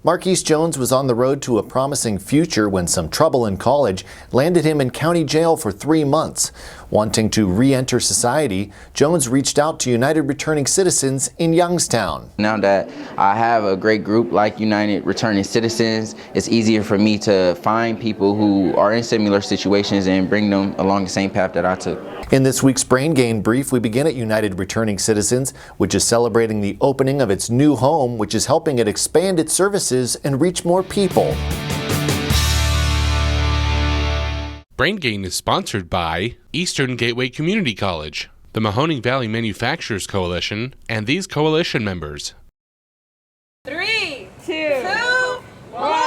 Marquise Jones was on the road to a promising future when some trouble in college landed him in county jail for 3 months. Wanting to re-enter society, Jones reached out to United Returning Citizens in Youngstown. Now that I have a great group like United Returning Citizens, it's easier for me to find people who are in similar situations and bring them along the same path that I took. In this week's Brain Gain Brief, we begin at United Returning Citizens, which is celebrating the opening of its new home, which is helping it expand its services and reach more people. Brain Gain is sponsored by Eastern Gateway Community College, the Mahoning Valley Manufacturers Coalition, and these coalition members. 3, 2, 1.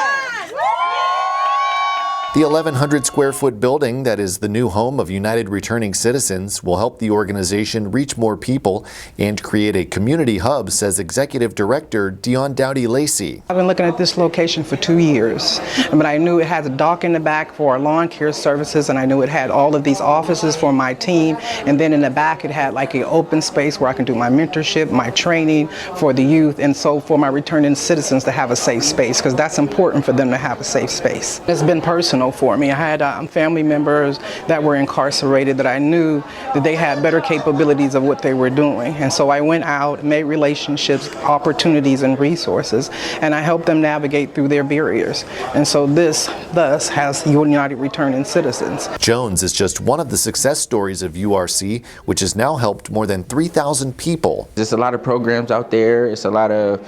The 1,100 square foot building that is the new home of United Returning Citizens will help the organization reach more people and create a community hub, says Executive Director Dion Dowdy-Lacey. I've been looking at this location for 2 years, but I knew it had a dock in the back for our lawn care services, and I knew it had all of these offices for my team, and then in the back it had like an open space where I can do my mentorship, my training for the youth, and so for my returning citizens to have a safe space, because that's important for them to have a safe space. It's been personal for me. I had family members that were incarcerated that I knew that they had better capabilities of what they were doing, and so I went out, made relationships, opportunities, and resources, and I helped them navigate through their barriers. And so this thus has United Returning Citizens. Jones is just one of the success stories of URC, which has now helped more than 3,000 people. There's a lot of programs out there. It's a lot of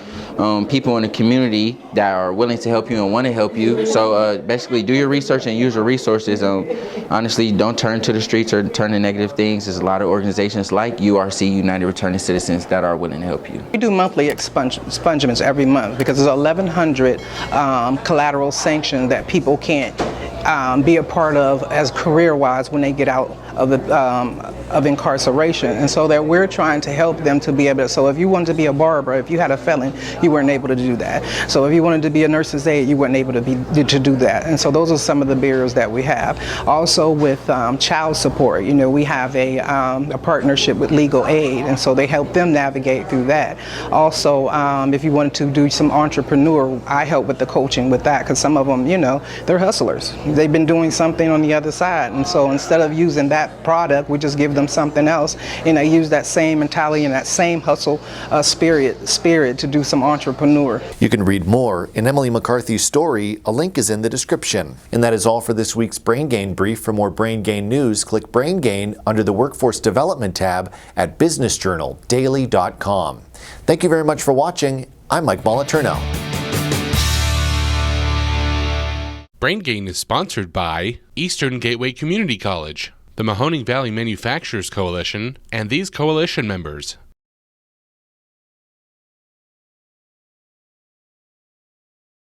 people in the community that are willing to help you and want to help you. So basically do your research and use your resources. Honestly, don't turn to the streets or turn to negative things. There's a lot of organizations like URC, United Returning Citizens, that are willing to help you. We do monthly expungements every month because there's 1,100 collateral sanctions that people can't be a part of as career-wise when they get out of incarceration, and so that we're trying to help them to be able to. So if you wanted to be a barber, if you had a felon, you weren't able to do that. So if you wanted to be a nurse's aide, you weren't able to do that. And so those are some of the barriers that we have. Also with child support, you know, we have a partnership with Legal Aid, and so they help them navigate through that. Also, if you wanted to do some entrepreneur, I help with the coaching with that, because some of them, you know, they're hustlers. They've been doing something on the other side, and so instead of using that product, we just give them something else, and I use that same mentality and that same hustle spirit to do some entrepreneur. You can read more in Emily McCarthy's story. A link is in the description. And that is all for this week's Brain Gain Brief. For more Brain Gain news, click Brain Gain under the Workforce Development tab at businessjournaldaily.com. Thank you very much for watching. I'm Mike Moliterno. Brain Gain is sponsored by Eastern Gateway Community College, the Mahoning Valley Manufacturers Coalition, and these coalition members.